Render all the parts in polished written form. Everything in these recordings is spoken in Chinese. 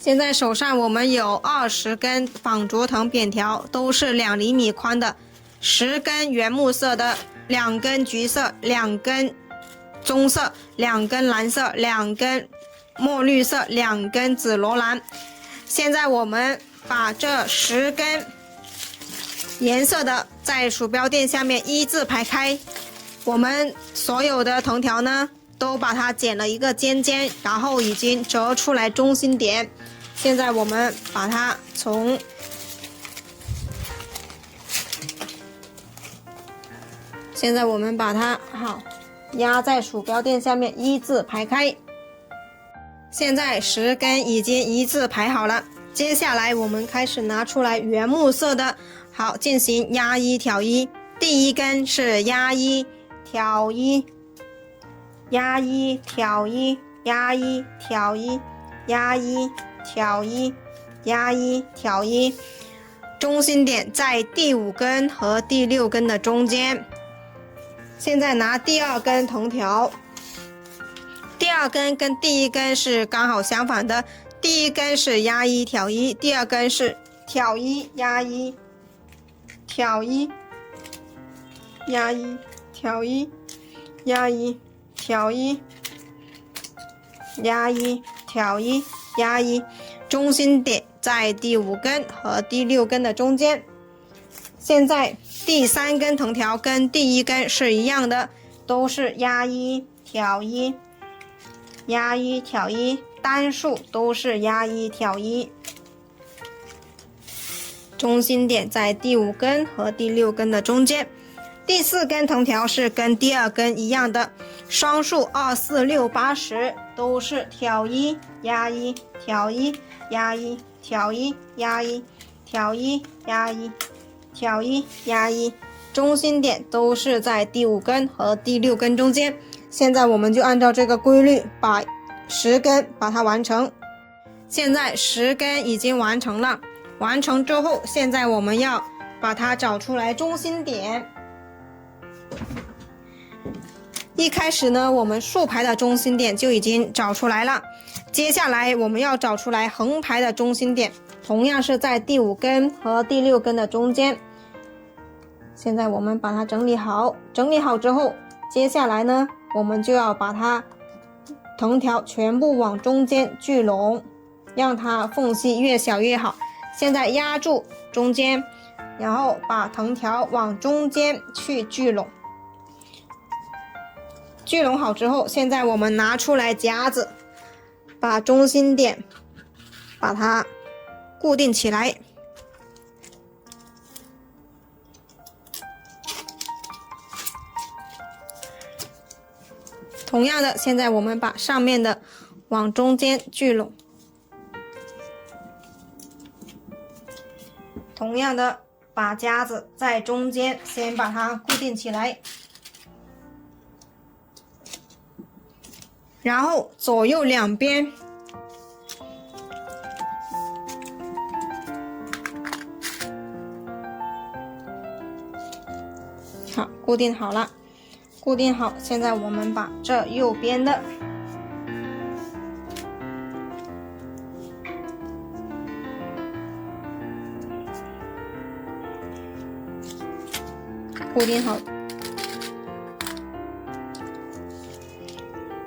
现在手上我们有20根仿竹藤扁条，都是2厘米宽的，10根原木色的，2根橘色，2根棕色，2根蓝色，2根墨绿色，2根紫罗兰。现在我们把这10根颜色的在鼠标垫下面一字排开，我们所有的藤条呢都把它剪了一个尖尖，然后已经折出来中心点。现在我们把它好压在鼠标垫下面一字排开。现在10根已经一字排好了，接下来我们开始拿出来原木色的，好进行压一挑一。第一根是压一挑一，压一挑一，压一挑一，压一挑一，压一挑一，中心点在第5根和第6根的中间。现在拿第2根藤条，第2根跟第1根是刚好相反的，第1根是压一挑一，第2根是挑一压一，挑一压一，挑一压一，挑一压一，挑一压一，中心点在第5根和第6根的中间。现在第3根藤条跟第1根是一样的，都是压一挑一，压一挑一，单数都是压一挑一，中心点在第5根和第6根的中间。第4根藤条是跟第2根一样的，双数2、4、6、8、10都是挑一压一，挑一压一，挑一压一，挑一压一，挑一压一，中心点都是在第5根和第6根中间。现在我们就按照这个规律把10根把它完成。现在10根已经完成了，完成之后，现在我们要把它找出来中心点。一开始呢，我们竖排的中心点就已经找出来了，接下来我们要找出来横排的中心点，同样是在第5根和第6根的中间。现在我们把它整理好，整理好之后，接下来呢，我们就要把它藤条全部往中间聚拢，让它缝隙越小越好。现在压住中间，然后把藤条往中间去聚拢。聚拢好之后，现在我们拿出来夹子，把中心点把它固定起来。同样的，现在我们把上面的往中间聚拢。同样的，把夹子在中间先把它固定起来，然后左右两边好，固定好了。固定好，现在我们把这右边的固定好。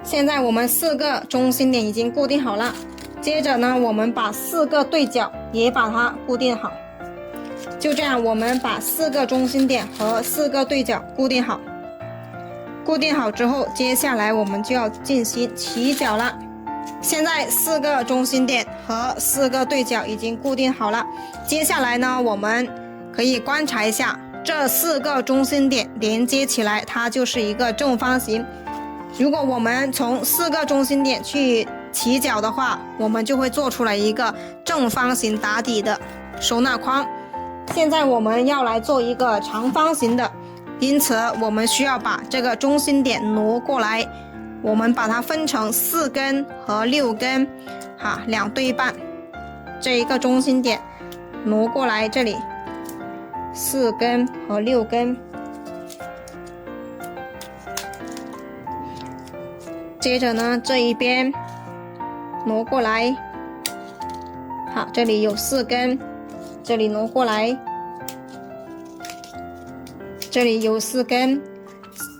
现在我们4个中心点已经固定好了，接着呢，我们把4个对角也把它固定好。就这样，我们把4个中心点和4个对角固定好。固定好之后，接下来我们就要进行起角了。现在4个中心点和4个对角已经固定好了，接下来呢，我们可以观察一下这4个中心点连接起来，它就是一个正方形。如果我们从4个中心点去起角的话，我们就会做出来一个正方形打底的收纳框。现在我们要来做一个长方形的，因此我们需要把这个中心点挪过来，我们把它分成4根和6根，2对半。这一个中心点挪过来这里，4根和6根。接着呢，这一边挪过来好，这里有4根，这里挪过来，这里有4根，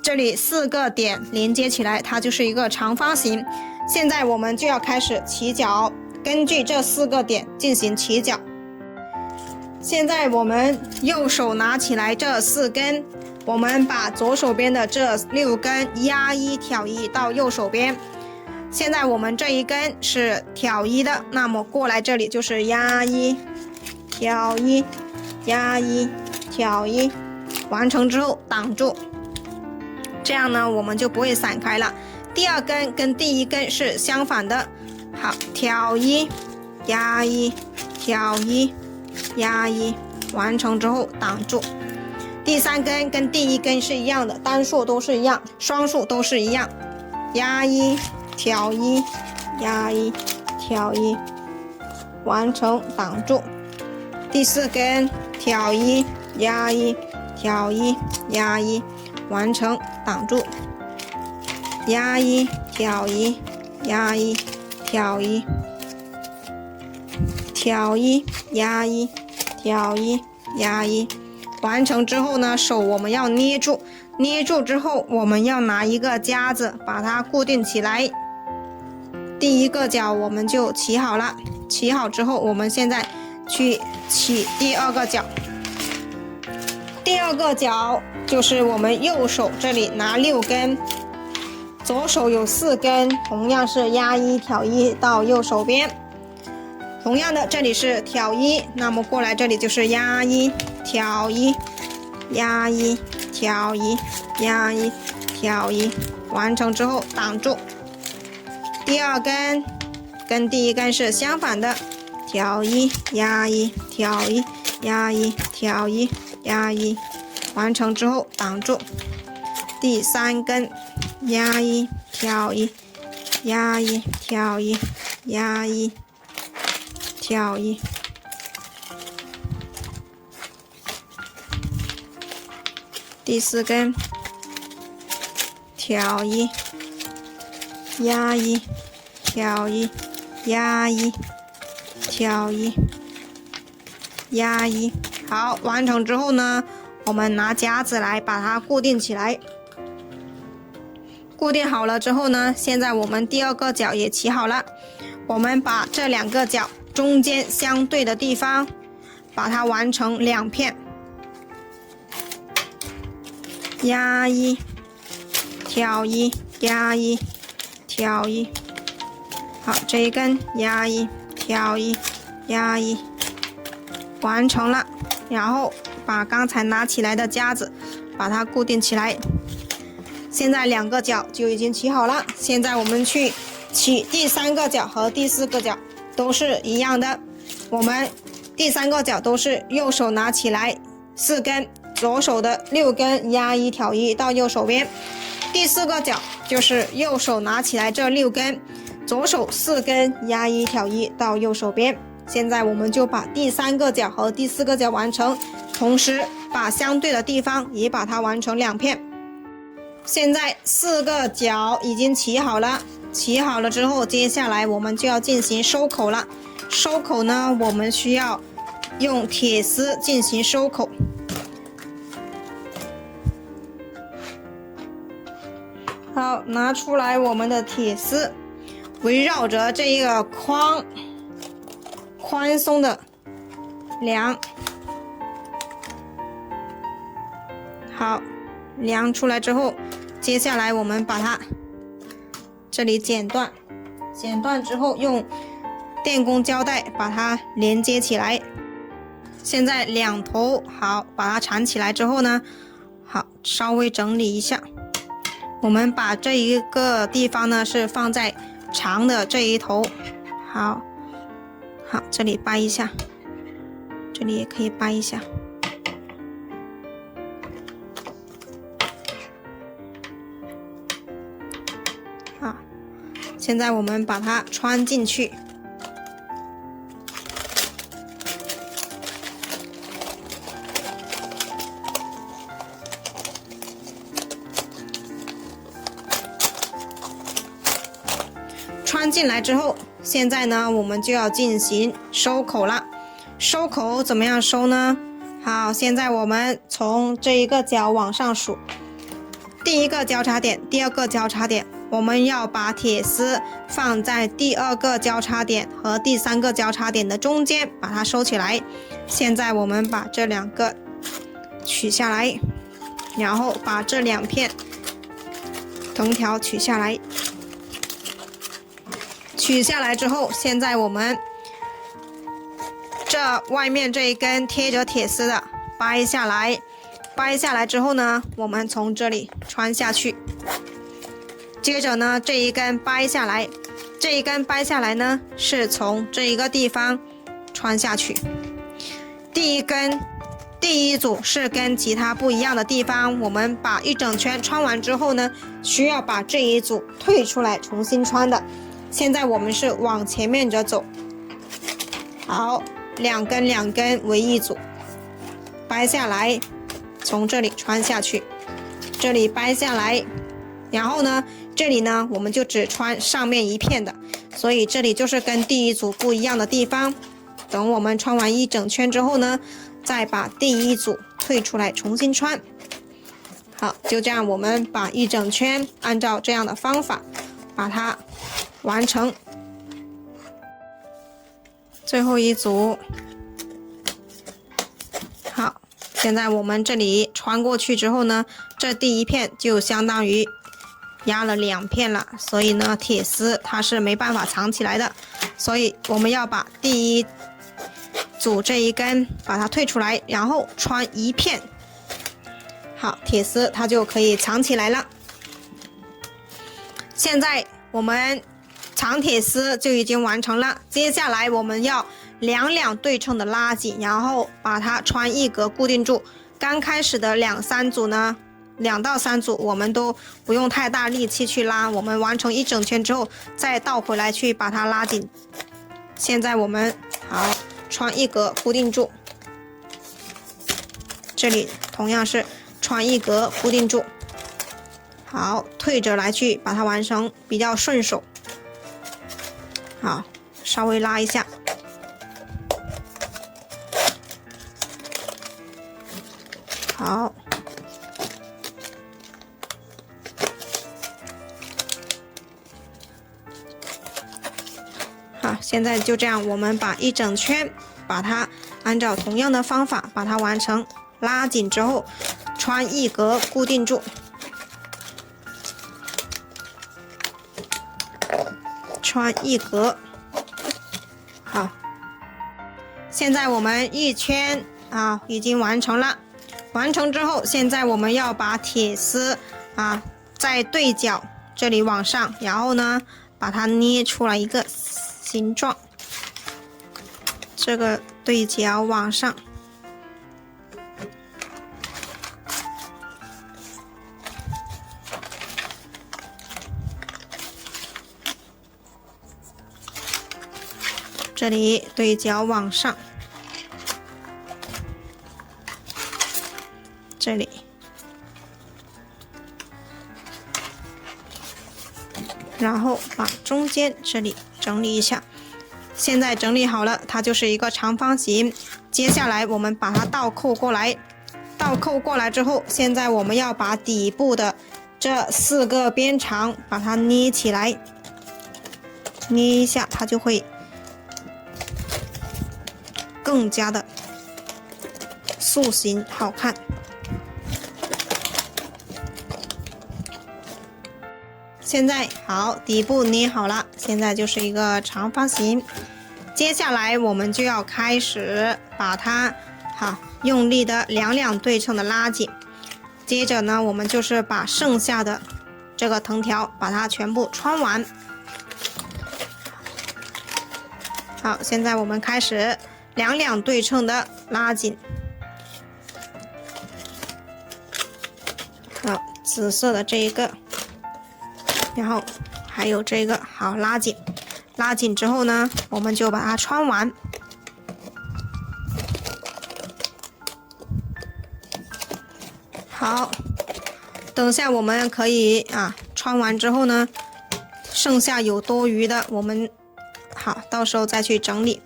这里4个点连接起来，它就是一个长方形。现在我们就要开始起角，根据这4个点进行起角。现在我们右手拿起来这4根，我们把左手边的这6根压1挑1到右手边。现在我们这一根是挑1的，那么过来这里就是压1挑1压1挑1，完成之后挡住，这样呢我们就不会散开了。第2根跟第1根是相反的，好，挑1压1挑1压1，完成之后挡住。第3根跟第1根是一样的，单数都是一样，双数都是一样，压1挑1压1挑1，完成挡住。第4根挑1压1挑1压1，完成挡住。压1挑1压1挑1挑1压1挑1压1，完成之后呢，手我们要捏住，捏住之后我们要拿一个夹子把它固定起来。第1个角我们就起好了，起好之后我们现在去起第2个角。第2个角就是我们右手这里拿6根，左手有4根，同样是压1挑1到右手边。同样的，这里是挑1，那么过来这里就是压1挑1压1挑1压1挑1，完成之后挡住。第2根跟第1根是相反的，挑1压1挑1压1挑1压1，完成之后挡住。第3根压1挑1压1挑1压1挑1，第4根挑1压1挑1压1挑1压1。好，完成之后呢，我们拿夹子来把它固定起来。固定好了之后呢，现在我们第2个角也起好了，我们把这2个角中间相对的地方把它完成2片，压1挑1压1挑1。好，这一根压1挑1压1，完成了。然后把刚才拿起来的夹子把它固定起来。现在2个角就已经起好了，现在我们去起第3个角和第4个角，都是一样的。我们第3个角都是右手拿起来4根，左手的6根压1挑1到右手边。第4个角就是右手拿起来这6根，左手4根压1挑1到右手边。现在我们就把第3个角和第4个角完成，同时把相对的地方也把它完成2片。现在4个角已经起好了，起好了之后，接下来我们就要进行收口了。收口呢，我们需要用铁丝进行收口。好，拿出来我们的铁丝，围绕着这一个宽松的量，好，量出来之后，接下来我们把它这里剪断，剪断之后用电工胶带把它连接起来。现在2头好，把它缠起来之后呢，好，稍微整理一下。我们把这一个地方呢是放在长的这一头，好，这里掰一下，这里也可以掰一下。好，现在我们把它穿进去。穿进来之后，现在呢，我们就要进行收口了。收口怎么样收呢？好，现在我们从这一个角往上数，第一个交叉点，第二个交叉点，我们要把铁丝放在第二个交叉点和第三个交叉点的中间，把它收起来。现在我们把这两个取下来，然后把这两片藤条取下来。取下来之后，现在我们这外面这一根贴着铁丝的掰下来，掰下来之后呢，我们从这里穿下去。接着呢，这一根掰下来，这一根掰下来呢，是从这一个地方穿下去。第一组是跟其他不一样的地方，我们把一整圈穿完之后呢，需要把这一组退出来重新穿的。现在我们是往前面着走，好，两根为一组，掰下来，从这里穿下去，这里掰下来，然后呢，这里呢我们就只穿上面一片的，所以这里就是跟第一组不一样的地方。等我们穿完一整圈之后呢，再把第一组退出来重新穿。好，就这样我们把一整圈按照这样的方法把它完成。最后一组，好，现在我们这里穿过去之后呢，这第一片就相当于压了两片了，所以呢，铁丝它是没办法藏起来的，所以我们要把第一组这一根把它退出来，然后穿一片，好，铁丝它就可以藏起来了。现在我们藏铁丝就已经完成了，接下来我们要两对称的拉紧，然后把它穿一格固定住。刚开始的2、3组呢，2到3组我们都不用太大力气去拉，我们完成一整圈之后再倒回来去把它拉紧。现在我们好穿一格固定住，这里同样是穿一格固定住，好，退着来去把它完成，比较顺手。好，稍微拉一下，好，好，现在就这样，我们把一整圈把它按照同样的方法把它完成，拉紧之后穿一格固定住，穿一格。好，现在我们一圈已经完成了。完成之后，现在我们要把铁丝在对角这里往上，然后呢把它捏出来一个形状，这个对角往上，这里对角往上，这里，然后把中间这里整理一下。现在整理好了，它就是一个长方形。接下来我们把它倒扣过来，倒扣过来之后，现在我们要把底部的这4个边长把它捏起来，捏一下，它就会更加的塑形好看。现在好，底部捏好了，现在就是一个长方形。接下来我们就要开始把它用力的两对称的拉紧。接着呢，我们就是把剩下的这个藤条把它全部穿完。好，现在我们开始两对称的拉紧。好，紫色的这一个。然后还有这个，好，拉紧，拉紧之后呢，我们就把它穿完。好，等下我们可以穿完之后呢，剩下有多余的，我们好到时候再去整理。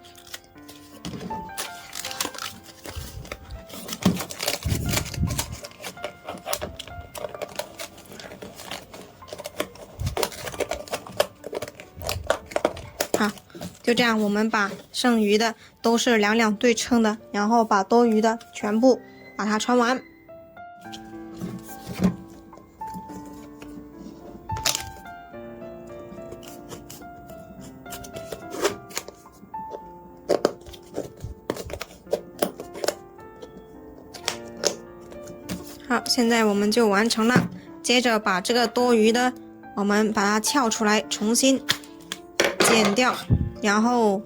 好，就这样，我们把剩余的都是两两对称的，然后把多余的全部把它穿完。好，现在我们就完成了。接着把这个多余的，我们把它撬出来，重新剪掉，然后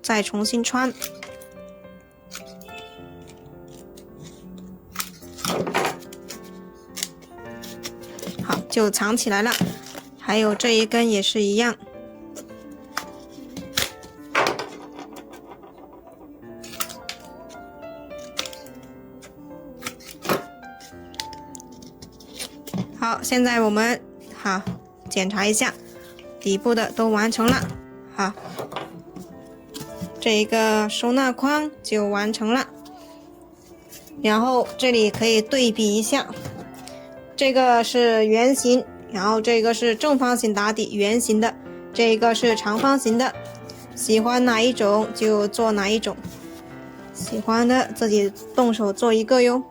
再重新穿。好，就藏起来了。还有这一根也是一样。好，现在我们好检查一下，底部的都完成了。好，这一个收纳框就完成了。然后这里可以对比一下，这个是圆形，然后这个是正方形打底圆形的，这个是长方形的。喜欢哪一种就做哪一种，喜欢的自己动手做一个哟。